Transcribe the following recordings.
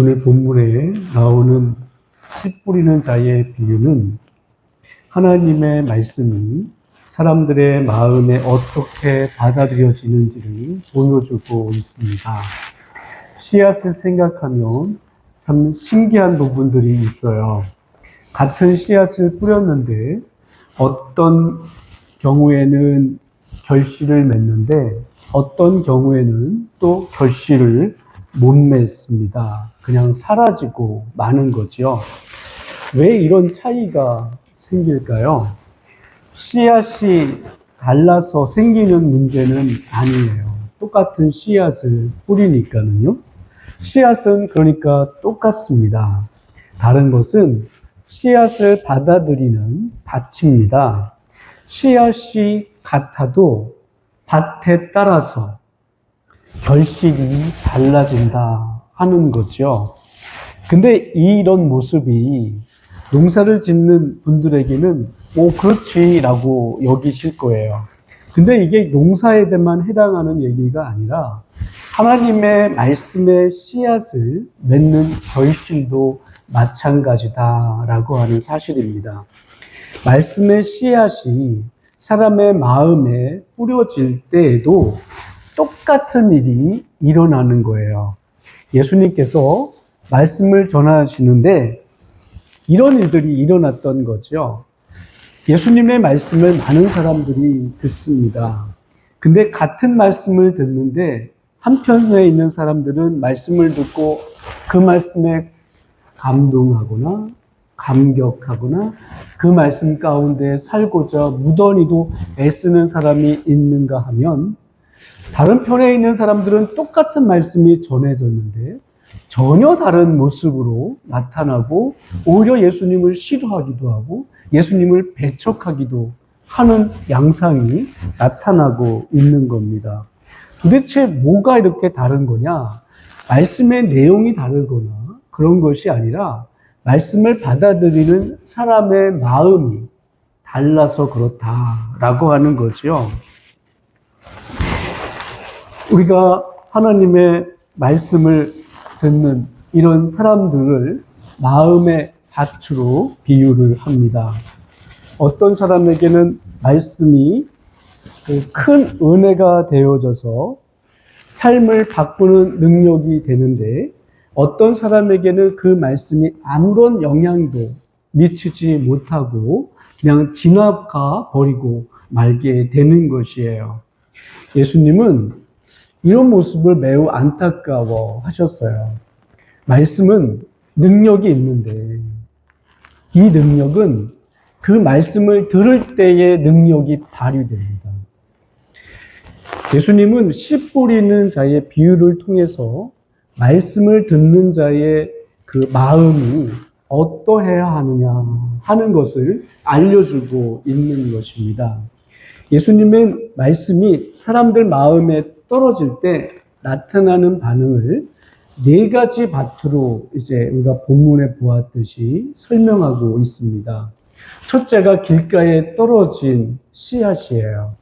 오늘 본문에 나오는 씨 뿌리는 자의 비유는 하나님의 말씀이 사람들의 마음에 어떻게 받아들여지는지를 보여주고 있습니다. 씨앗을 생각하면 참 신기한 부분들이 있어요. 같은 씨앗을 뿌렸는데 어떤 경우에는 결실을 맺는데 어떤 경우에는 또 결실을 못 맺습니다. 그냥 사라지고 마는 거죠. 왜 이런 차이가 생길까요? 씨앗이 달라서 생기는 문제는 아니에요. 똑같은 씨앗을 뿌리니까는요. 씨앗은 그러니까 똑같습니다. 다른 것은 씨앗을 받아들이는 밭입니다. 씨앗이 같아도 밭에 따라서 결실이 달라진다 하는 거죠. 근데 이런 모습이 농사를 짓는 분들에게는 그렇지라고 여기실 거예요. 근데 이게 농사에만 해당하는 얘기가 아니라 하나님의 말씀의 씨앗을 맺는 결실도 마찬가지다라고 하는 사실입니다. 말씀의 씨앗이 사람의 마음에 뿌려질 때에도 똑같은 일이 일어나는 거예요. 예수님께서 말씀을 전하시는데 이런 일들이 일어났던 거죠. 예수님의 말씀을 많은 사람들이 듣습니다. 근데 같은 말씀을 듣는데 한편에 있는 사람들은 말씀을 듣고 그 말씀에 감동하거나 감격하거나 그 말씀 가운데 살고자 무던히도 애쓰는 사람이 있는가 하면 다른 편에 있는 사람들은 똑같은 말씀이 전해졌는데 전혀 다른 모습으로 나타나고 오히려 예수님을 싫어하기도 하고 예수님을 배척하기도 하는 양상이 나타나고 있는 겁니다. 도대체 뭐가 이렇게 다른 거냐? 말씀의 내용이 다르거나 그런 것이 아니라 말씀을 받아들이는 사람의 마음이 달라서 그렇다라고 하는 거죠. 우리가 하나님의 말씀을 듣는 이런 사람들을 마음의 밭으로 비유를 합니다. 어떤 사람에게는 말씀이 큰 은혜가 되어져서 삶을 바꾸는 능력이 되는데 어떤 사람에게는 그 말씀이 아무런 영향도 미치지 못하고 그냥 지나가 버리고 말게 되는 것이에요. 예수님은 이런 모습을 매우 안타까워 하셨어요. 말씀은 능력이 있는데 이 능력은 그 말씀을 들을 때의 능력이 발휘됩니다. 예수님은 씨 뿌리는 자의 비유를 통해서 말씀을 듣는 자의 그 마음이 어떠해야 하느냐 하는 것을 알려주고 있는 것입니다. 예수님의 말씀이 사람들 마음에 떨어질 때 나타나는 반응을 네 가지 밭으로 이제 우리가 본문에 보았듯이 설명하고 있습니다. 첫째가 길가에 떨어진 씨앗이에요.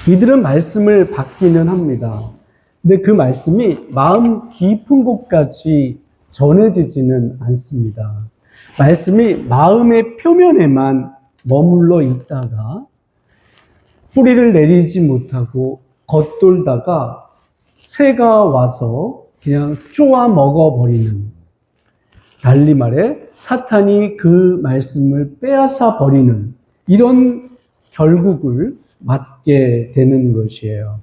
이들은 말씀을 받기는 합니다. 근데 그 말씀이 마음 깊은 곳까지 전해지지는 않습니다. 말씀이 마음의 표면에만 머물러 있다가 뿌리를 내리지 못하고 겉돌다가 새가 와서 그냥 쪼아 먹어버리는, 달리 말해 사탄이 그 말씀을 빼앗아 버리는 이런 결국을 맞게 되는 것이에요.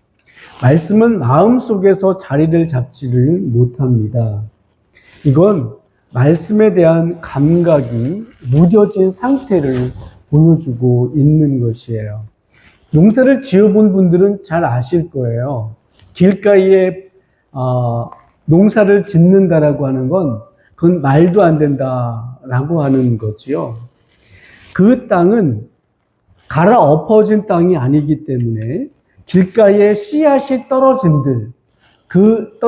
말씀은 마음속에서 자리를 잡지를 못합니다. 이건 말씀에 대한 감각이 무뎌진 상태를 보여주고 있는 것이에요. 농사를 지어본 분들은 잘 아실 거예요. 길가에 농사를 짓는다라고 하는 건 그건 말도 안 된다라고 하는 거지요. 그 땅은 갈아엎어진 땅이 아니기 때문에 길가에 씨앗이 떨어진들 그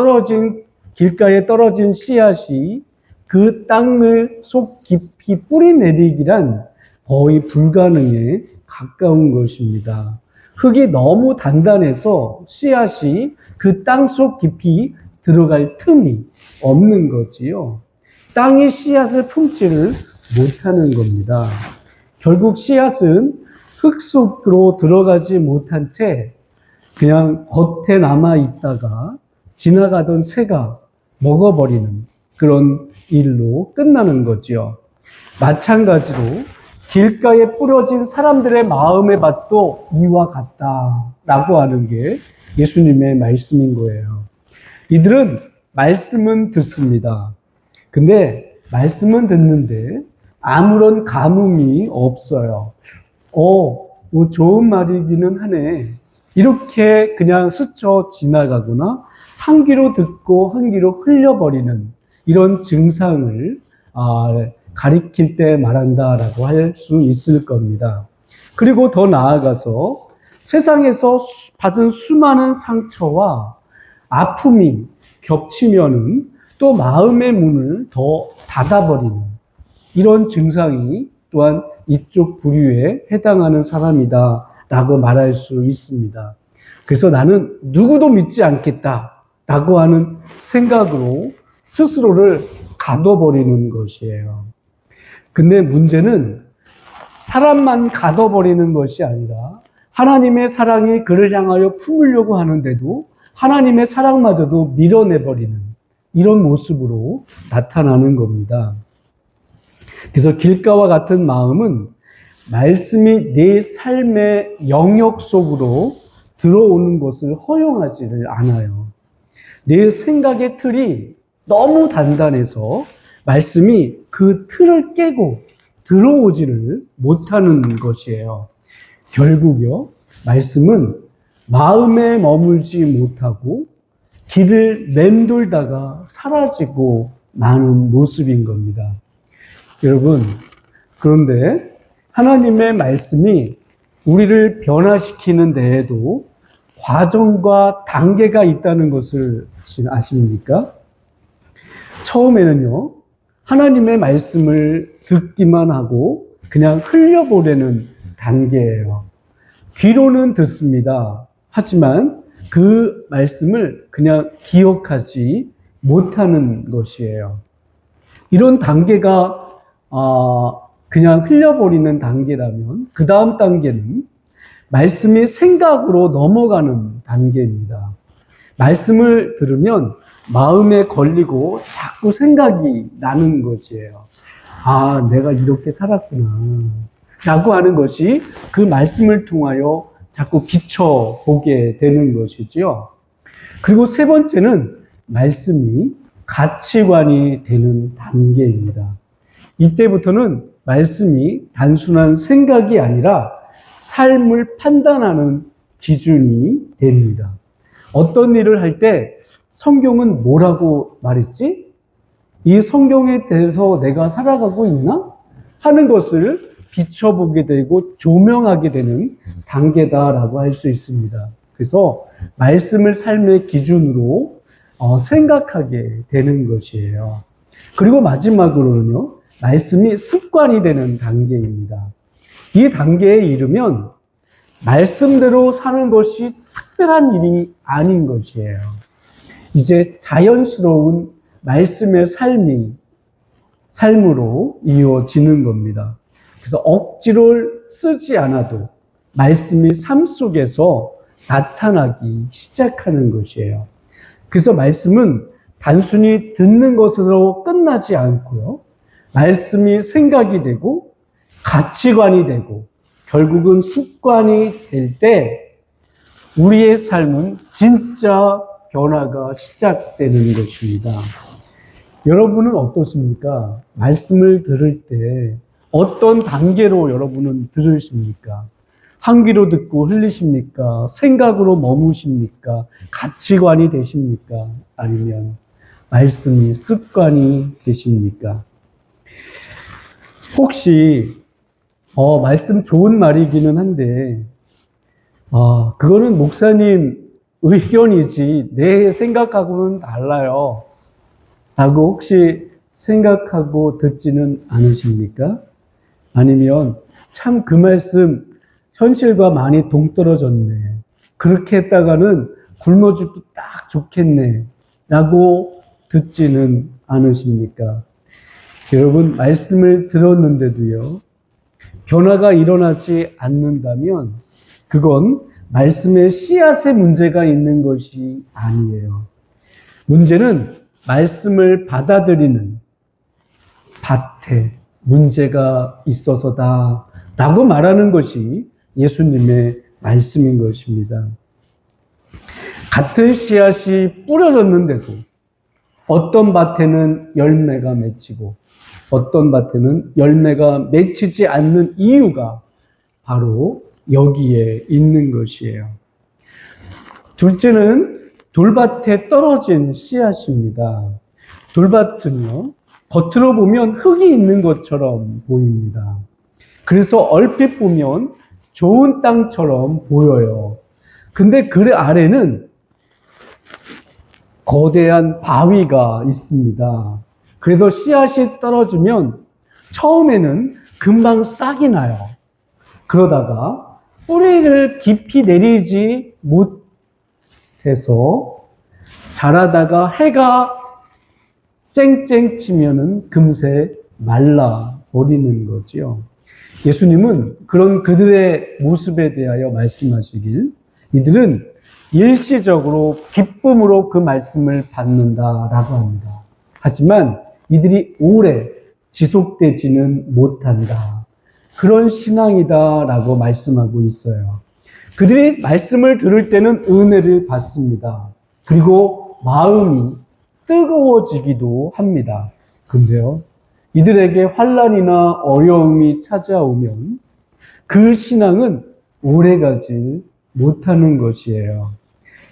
길가에 떨어진 씨앗이 그 땅을 속 깊이 뿌리 내리기란 거의 불가능에 가까운 것입니다. 흙이 너무 단단해서 씨앗이 그 땅 속 깊이 들어갈 틈이 없는 거지요. 땅이 씨앗을 품지를 못하는 겁니다. 결국 씨앗은 흙 속으로 들어가지 못한 채 그냥 겉에 남아 있다가 지나가던 새가 먹어버리는 그런 일로 끝나는 거죠. 마찬가지로 길가에 뿌려진 사람들의 마음의 밭도 이와 같다라고 하는 게 예수님의 말씀인 거예요. 이들은 말씀은 듣습니다. 근데 말씀은 듣는데 아무런 감흥이 없어요. 뭐 좋은 말이기는 하네. 이렇게 그냥 스쳐 지나가거나 한 귀로 듣고 한 귀로 흘려버리는 이런 증상을 가리킬 때 말한다라고 할 수 있을 겁니다. 그리고 더 나아가서 세상에서 받은 수많은 상처와 아픔이 겹치면은 또 마음의 문을 더 닫아버리는 이런 증상이 또한 이쪽 부류에 해당하는 사람이다라고 말할 수 있습니다. 그래서 나는 누구도 믿지 않겠다라고 하는 생각으로 스스로를 가둬버리는 것이에요. 근데 문제는 사람만 가둬버리는 것이 아니라 하나님의 사랑이 그를 향하여 품으려고 하는데도 하나님의 사랑마저도 밀어내버리는 이런 모습으로 나타나는 겁니다. 그래서 길가와 같은 마음은 말씀이 내 삶의 영역 속으로 들어오는 것을 허용하지를 않아요. 내 생각의 틀이 너무 단단해서 말씀이 그 틀을 깨고 들어오지를 못하는 것이에요. 결국요, 말씀은 마음에 머물지 못하고 길을 맴돌다가 사라지고 마는 모습인 겁니다. 여러분, 그런데 하나님의 말씀이 우리를 변화시키는 데에도 과정과 단계가 있다는 것을 아십니까? 처음에는요, 하나님의 말씀을 듣기만 하고 그냥 흘려보내는 단계예요. 귀로는 듣습니다. 하지만 그 말씀을 그냥 기억하지 못하는 것이에요. 이런 단계가 그냥 흘려버리는 단계라면 그 다음 단계는 말씀이 생각으로 넘어가는 단계입니다. 말씀을 들으면 마음에 걸리고 자꾸 생각이 나는 것이에요. 내가 이렇게 살았구나 라고 하는 것이 그 말씀을 통하여 자꾸 비춰보게 되는 것이죠. 그리고 세 번째는 말씀이 가치관이 되는 단계입니다. 이때부터는 말씀이 단순한 생각이 아니라 삶을 판단하는 기준이 됩니다. 어떤 일을 할 때 성경은 뭐라고 말했지? 이 성경에 대해서 내가 살아가고 있나? 하는 것을 비춰보게 되고 조명하게 되는 단계다라고 할 수 있습니다. 그래서 말씀을 삶의 기준으로 생각하게 되는 것이에요. 그리고 마지막으로는요, 말씀이 습관이 되는 단계입니다. 이 단계에 이르면 말씀대로 사는 것이 특별한 일이 아닌 것이에요. 이제 자연스러운 말씀의 삶으로 이어지는 겁니다. 그래서 억지를 쓰지 않아도 말씀이 삶 속에서 나타나기 시작하는 것이에요. 그래서 말씀은 단순히 듣는 것으로 끝나지 않고요. 말씀이 생각이 되고 가치관이 되고 결국은 습관이 될 때 우리의 삶은 진짜 변화가 시작되는 것입니다. 여러분은 어떻습니까? 말씀을 들을 때 어떤 단계로 여러분은 들으십니까? 한 귀로 듣고 흘리십니까? 생각으로 머무십니까? 가치관이 되십니까? 아니면 말씀이 습관이 되십니까? 혹시 말씀 좋은 말이기는 한데 그거는 목사님 의견이지 내 생각하고는 달라요 라고 혹시 생각하고 듣지는 않으십니까? 아니면 참 그 말씀 현실과 많이 동떨어졌네, 그렇게 했다가는 굶어 죽기 딱 좋겠네 라고 듣지는 않으십니까? 여러분, 말씀을 들었는데도요, 변화가 일어나지 않는다면 그건 말씀의 씨앗의 문제가 있는 것이 아니에요. 문제는 말씀을 받아들이는 밭에 문제가 있어서다 라고 말하는 것이 예수님의 말씀인 것입니다. 같은 씨앗이 뿌려졌는데도 어떤 밭에는 열매가 맺히고 어떤 밭에는 열매가 맺히지 않는 이유가 바로 여기에 있는 것이에요. 둘째는 돌밭에 떨어진 씨앗입니다. 돌밭은요, 겉으로 보면 흙이 있는 것처럼 보입니다. 그래서 얼핏 보면 좋은 땅처럼 보여요. 근데 그 아래는 거대한 바위가 있습니다. 그래서 씨앗이 떨어지면 처음에는 금방 싹이 나요. 그러다가 뿌리를 깊이 내리지 못해서 자라다가 해가 쨍쨍 치면은 금세 말라버리는 거지요. 예수님은 그런 그들의 모습에 대하여 말씀하시길, 이들은 일시적으로 기쁨으로 그 말씀을 받는다라고 합니다. 하지만 이들이 오래 지속되지는 못한다. 그런 신앙이다라고 말씀하고 있어요. 그들이 말씀을 들을 때는 은혜를 받습니다. 그리고 마음이 뜨거워지기도 합니다. 근데요, 이들에게 환난이나 어려움이 찾아오면 그 신앙은 오래가지 못하는 것이에요.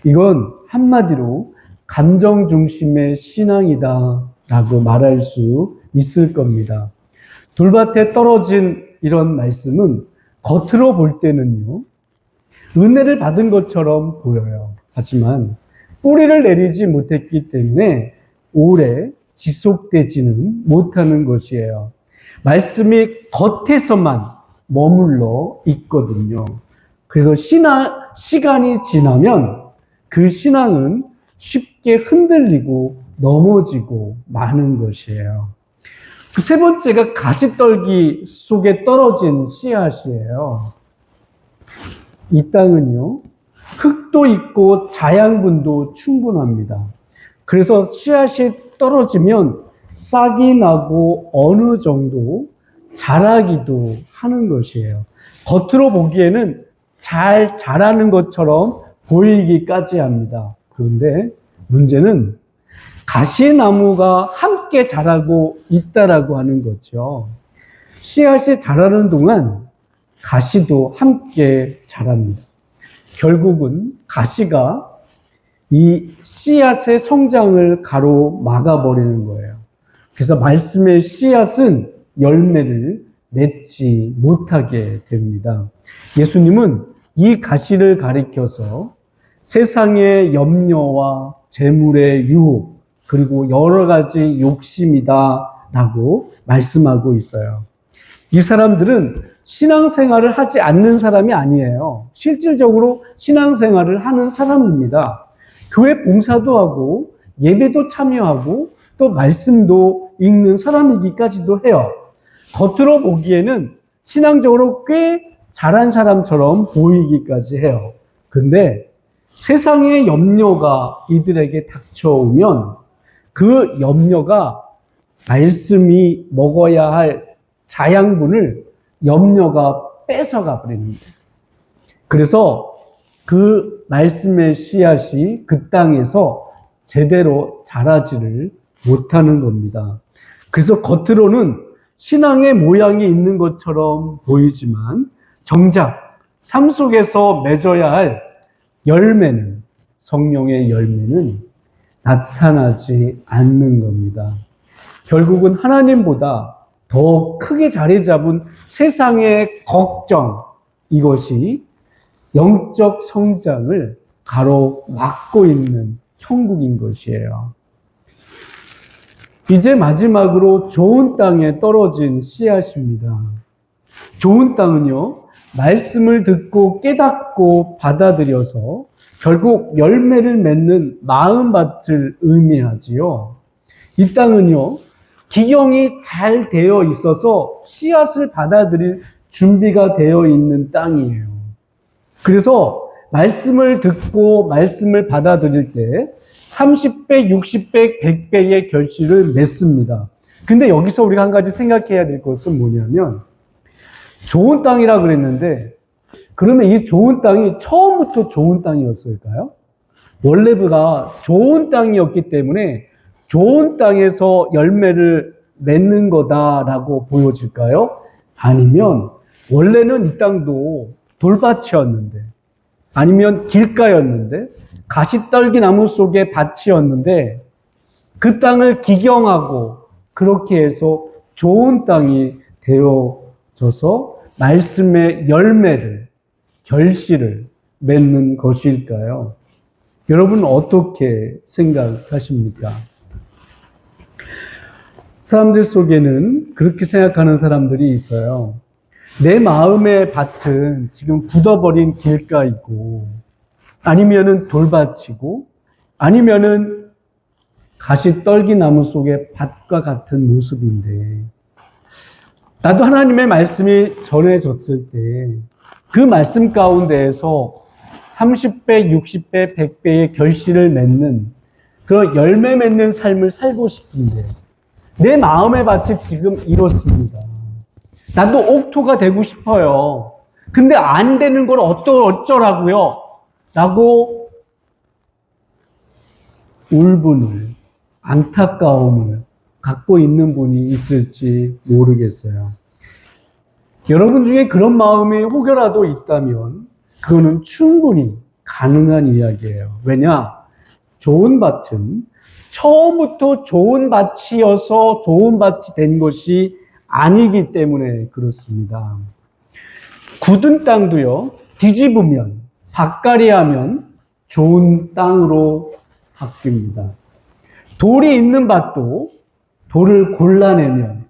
이건 한마디로 감정 중심의 신앙이다 라고 말할 수 있을 겁니다. 돌밭에 떨어진 이런 말씀은 겉으로 볼 때는요, 은혜를 받은 것처럼 보여요. 하지만 뿌리를 내리지 못했기 때문에 오래 지속되지는 못하는 것이에요. 말씀이 겉에서만 머물러 있거든요. 그래서 시간이 지나면 그 신앙은 쉽게 흔들리고 넘어지고 마는 것이에요. 그 세 번째가 가시떨기 속에 떨어진 씨앗이에요. 이 땅은요, 흙도 있고 자양분도 충분합니다. 그래서 씨앗이 떨어지면 싹이 나고 어느 정도 자라기도 하는 것이에요. 겉으로 보기에는 잘 자라는 것처럼 보이기까지 합니다. 그런데 문제는 가시나무가 함께 자라고 있다라고 하는 거죠. 씨앗이 자라는 동안 가시도 함께 자랍니다. 결국은 가시가 이 씨앗의 성장을 가로막아버리는 거예요. 그래서 말씀의 씨앗은 열매를 맺지 못하게 됩니다. 예수님은 이 가시를 가리켜서 세상의 염려와 재물의 유혹, 그리고 여러 가지 욕심이다 라고 말씀하고 있어요. 이 사람들은 신앙생활을 하지 않는 사람이 아니에요. 실질적으로 신앙생활을 하는 사람입니다. 교회 봉사도 하고 예배도 참여하고 또 말씀도 읽는 사람이기까지도 해요. 겉으로 보기에는 신앙적으로 꽤 잘한 사람처럼 보이기까지 해요. 근데 세상의 염려가 이들에게 닥쳐오면 그 염려가 말씀이 먹어야 할 자양분을 염려가 뺏어가 버립니다. 그래서 그 말씀의 씨앗이 그 땅에서 제대로 자라지를 못하는 겁니다. 그래서 겉으로는 신앙의 모양이 있는 것처럼 보이지만 정작 삶 속에서 맺어야 할 열매는, 성령의 열매는 나타나지 않는 겁니다. 결국은 하나님보다 더 크게 자리 잡은 세상의 걱정, 이것이 영적 성장을 가로막고 있는 형국인 것이에요. 이제 마지막으로 좋은 땅에 떨어진 씨앗입니다. 좋은 땅은요, 말씀을 듣고 깨닫고 받아들여서 결국 열매를 맺는 마음밭을 의미하지요. 이 땅은요, 기경이 잘 되어 있어서 씨앗을 받아들일 준비가 되어 있는 땅이에요. 그래서 말씀을 듣고 말씀을 받아들일 때 30배, 60배, 100배의 결실을 맺습니다. 근데 여기서 우리가 한 가지 생각해야 될 것은 뭐냐면, 좋은 땅이라 그랬는데, 그러면 이 좋은 땅이 처음부터 좋은 땅이었을까요? 원래가 좋은 땅이었기 때문에 좋은 땅에서 열매를 맺는 거다라고 보여질까요? 아니면 원래는 이 땅도 돌밭이었는데, 아니면 길가였는데, 가시떨기나무 속의 밭이었는데, 그 땅을 기경하고 그렇게 해서 좋은 땅이 되어져서 말씀의 열매를, 결실을 맺는 것일까요? 여러분 어떻게 생각하십니까? 사람들 속에는 그렇게 생각하는 사람들이 있어요. 내 마음의 밭은 지금 굳어버린 길가이고, 아니면은 돌밭이고, 아니면은 가시떨기나무 속의 밭과 같은 모습인데, 나도 하나님의 말씀이 전해졌을 때 그 말씀 가운데에서 30배, 60배, 100배의 결실을 맺는 그런 열매 맺는 삶을 살고 싶은데 내 마음의 밭이 지금 이렇습니다. 나도 옥토가 되고 싶어요. 근데 안 되는 걸 어쩌라고요? 라고 울분을, 안타까움을 갖고 있는 분이 있을지 모르겠어요. 여러분 중에 그런 마음이 혹여라도 있다면 그거는 충분히 가능한 이야기예요. 왜냐? 좋은 밭은 처음부터 좋은 밭이어서 좋은 밭이 된 것이 아니기 때문에 그렇습니다. 굳은 땅도요, 뒤집으면, 밭갈이하면 좋은 땅으로 바뀝니다. 돌이 있는 밭도 돌을 골라내면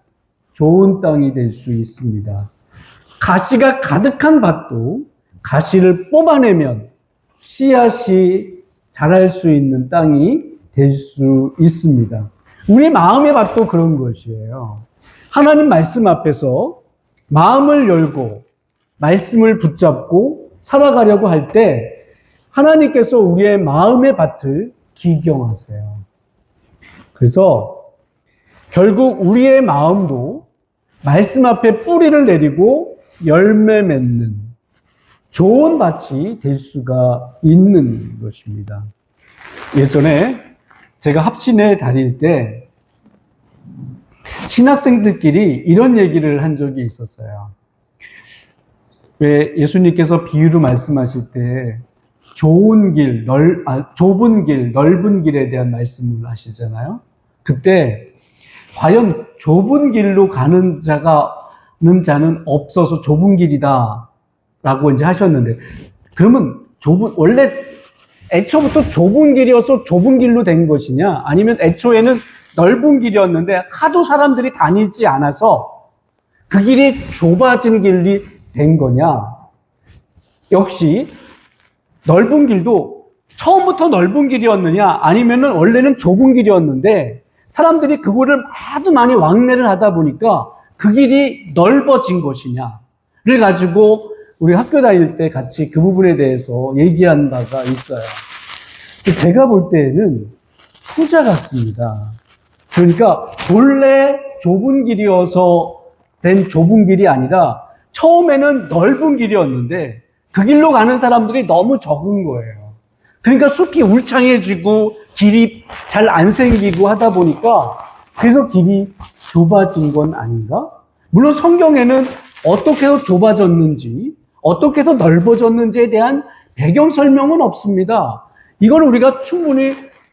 좋은 땅이 될 수 있습니다. 가시가 가득한 밭도 가시를 뽑아내면 씨앗이 자랄 수 있는 땅이 될 수 있습니다. 우리 마음의 밭도 그런 것이에요. 하나님 말씀 앞에서 마음을 열고 말씀을 붙잡고 살아가려고 할 때 하나님께서 우리의 마음의 밭을 기경하세요. 그래서 결국 우리의 마음도 말씀 앞에 뿌리를 내리고 열매 맺는 좋은 밭이 될 수가 있는 것입니다. 예전에 제가 합신에 다닐 때 신학생들끼리 이런 얘기를 한 적이 있었어요. 왜 예수님께서 비유로 말씀하실 때 좁은 길, 넓은 길에 대한 말씀을 하시잖아요. 그때 과연 좁은 길로 가는 자는 없어서 좁은 길이다 라고 이제 하셨는데, 그러면 원래 애초부터 좁은 길이어서 좁은 길로 된 것이냐, 아니면 애초에는 넓은 길이었는데 하도 사람들이 다니지 않아서 그 길이 좁아진 길이 된 거냐? 역시 넓은 길도 처음부터 넓은 길이었느냐, 아니면은 원래는 좁은 길이었는데 사람들이 그거를 하도 많이 왕래를 하다 보니까 그 길이 넓어진 것이냐를 가지고 우리 학교 다닐 때 같이 그 부분에 대해서 얘기한 바가 있어요. 제가 볼 때는 후자 같습니다. 그러니까 본래 좁은 길이어서 된 좁은 길이 아니라 처음에는 넓은 길이었는데 그 길로 가는 사람들이 너무 적은 거예요. 그러니까 숲이 울창해지고 길이 잘 안 생기고 하다 보니까 그래서 길이 좁아진 건 아닌가? 물론 성경에는 어떻게 해서 좁아졌는지, 어떻게 해서 넓어졌는지에 대한 배경 설명은 없습니다. 이걸 우리가 충분히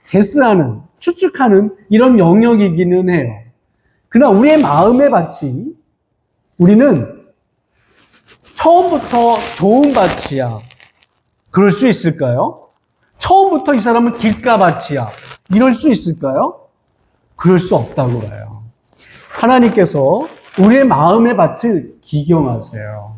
게스하는, 추측하는 이런 영역이기는 해요. 그러나 우리의 마음의 밭이, 우리는 처음부터 좋은 밭이야. 그럴 수 있을까요? 처음부터 이 사람은 길가밭이야. 이럴 수 있을까요? 그럴 수 없다고 봐요. 하나님께서 우리의 마음의 밭을 기경하세요.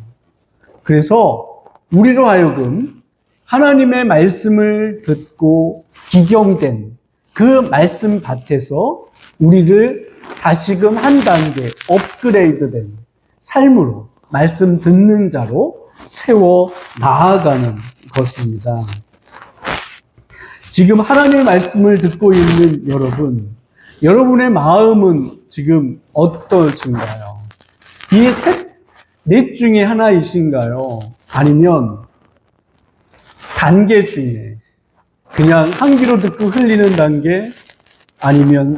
그래서 우리로 하여금 하나님의 말씀을 듣고 기경된 그 말씀 밭에서 우리를 다시금 한 단계 업그레이드된 삶으로 말씀 듣는 자로 세워 나아가는 것입니다. 지금 하나님의 말씀을 듣고 있는 여러분, 여러분의 마음은 지금 어떠신가요? 이 넷 중에 하나이신가요? 아니면 단계 중에 그냥 한 귀로 듣고 흘리는 단계, 아니면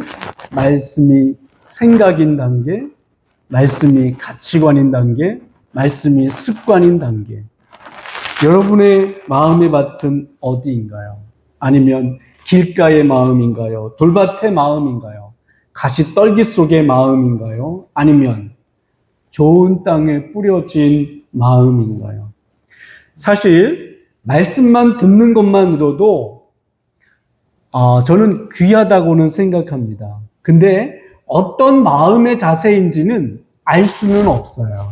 말씀이 생각인 단계, 말씀이 가치관인 단계, 말씀이 습관인 단계. 여러분의 마음의 밭은 어디인가요? 아니면 길가의 마음인가요? 돌밭의 마음인가요? 가시떨기 속의 마음인가요? 아니면 좋은 땅에 뿌려진 마음인가요? 사실 말씀만 듣는 것만으로도 저는 귀하다고는 생각합니다. 근데 어떤 마음의 자세인지는 알 수는 없어요.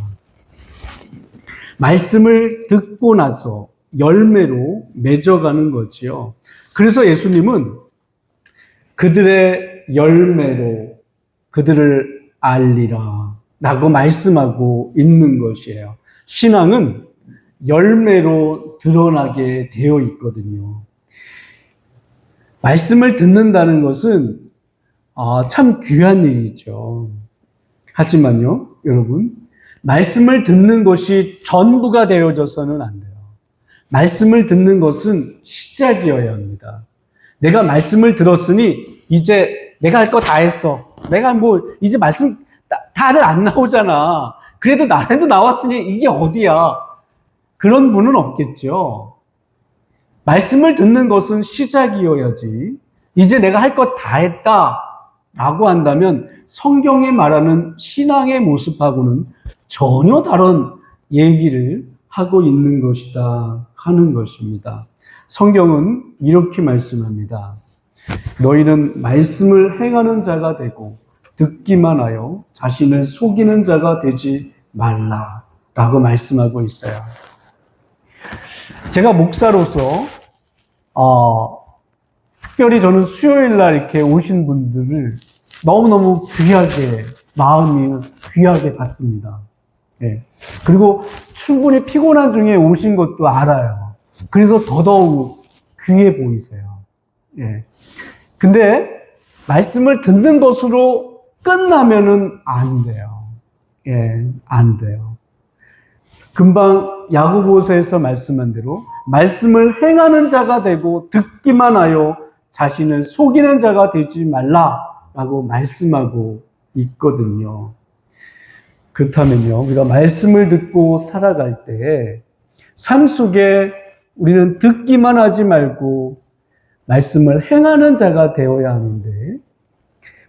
말씀을 듣고 나서 열매로 맺어가는 거지요. 그래서 예수님은 그들의 열매로 그들을 알리라 라고 말씀하고 있는 것이에요. 신앙은 열매로 드러나게 되어 있거든요. 말씀을 듣는다는 것은 참 귀한 일이죠. 하지만요, 여러분, 말씀을 듣는 것이 전부가 되어져서는 안 돼요. 말씀을 듣는 것은 시작이어야 합니다. 내가 말씀을 들었으니 이제 내가 할 거 다 했어. 내가 이제 말씀 다들 안 나오잖아. 그래도 나라도 나왔으니 이게 어디야? 그런 분은 없겠죠. 말씀을 듣는 것은 시작이어야지. 이제 내가 할 것 다 했다 라고 한다면 성경에 말하는 신앙의 모습하고는 전혀 다른 얘기를 하고 있는 것이다 하는 것입니다. 성경은 이렇게 말씀합니다. 너희는 말씀을 행하는 자가 되고 듣기만 하여 자신을 속이는 자가 되지 말라 라고 말씀하고 있어요. 제가 목사로서 특별히 저는 수요일 날 이렇게 오신 분들을 너무너무 귀하게, 마음이 귀하게 봤습니다. 예. 그리고 충분히 피곤한 중에 오신 것도 알아요. 그래서 더더욱 귀해 보이세요. 예. 근데 말씀을 듣는 것으로 끝나면은 안 돼요. 예, 안 돼요. 금방 야고보서에서 말씀한 대로 말씀을 행하는 자가 되고 듣기만 하여 자신을 속이는 자가 되지 말라라고 말씀하고 있거든요. 그렇다면요, 우리가 말씀을 듣고 살아갈 때 삶 속에 우리는 듣기만 하지 말고 말씀을 행하는 자가 되어야 하는데,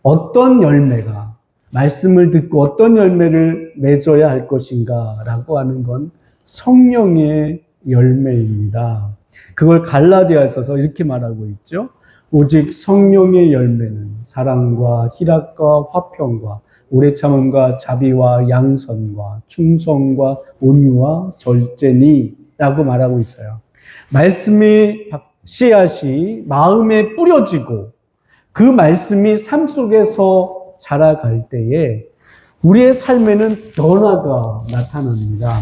어떤 열매가, 말씀을 듣고 어떤 열매를 맺어야 할 것인가 라고 하는 건 성령의 열매입니다. 그걸 갈라디아서서 이렇게 말하고 있죠. 오직 성령의 열매는 사랑과 희락과 화평과 오래 참음과 자비와 양선과 충성과 온유와 절제니 라고 말하고 있어요. 말씀이 씨앗이 마음에 뿌려지고 그 말씀이 삶 속에서 자라갈 때에 우리의 삶에는 변화가 나타납니다.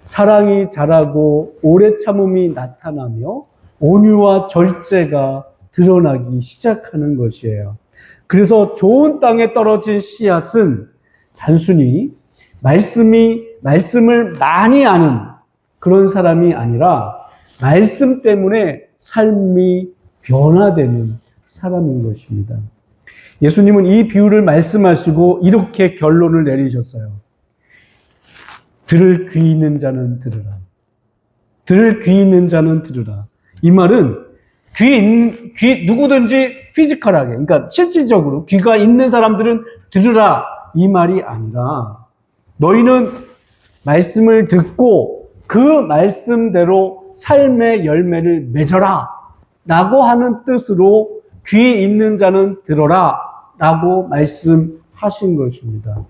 사랑이 자라고 오래 참음이 나타나며 온유와 절제가 드러나기 시작하는 것이에요. 그래서 좋은 땅에 떨어진 씨앗은 단순히 말씀을 많이 아는 그런 사람이 아니라 말씀 때문에 삶이 변화되는 사람인 것입니다. 예수님은 이 비유를 말씀하시고 이렇게 결론을 내리셨어요. 들을 귀 있는 자는 들으라. 들을 귀 있는 자는 들으라. 이 말은 귀 누구든지 피지컬하게, 그러니까 실질적으로 귀가 있는 사람들은 들으라 이 말이 아니라, 너희는 말씀을 듣고 그 말씀대로 삶의 열매를 맺어라 라고 하는 뜻으로 귀 있는 자는 들어라 라고 말씀하신 것입니다.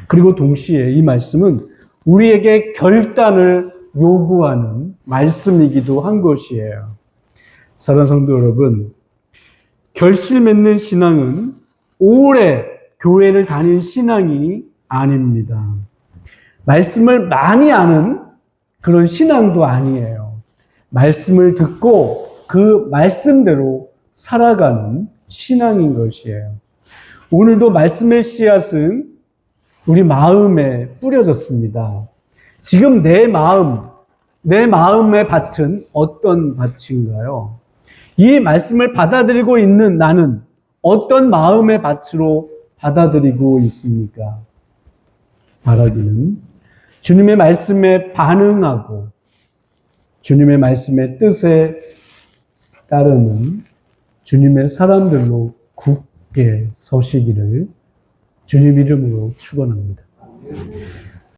그리고 동시에 이 말씀은 우리에게 결단을 요구하는 말씀이기도 한 것이에요. 사랑하는 성도 여러분, 결실 맺는 신앙은 오래 교회를 다닌 신앙이 아닙니다. 말씀을 많이 아는 그런 신앙도 아니에요. 말씀을 듣고 그 말씀대로 살아가는 신앙인 것이에요. 오늘도 말씀의 씨앗은 우리 마음에 뿌려졌습니다. 지금 내 마음의 밭은 어떤 밭인가요? 이 말씀을 받아들이고 있는 나는 어떤 마음의 밭으로 받아들이고 있습니까? 바라기는 주님의 말씀에 반응하고 주님의 말씀의 뜻에 따르는 주님의 사람들로 굳게 서시기를 주님 이름으로 축원합니다.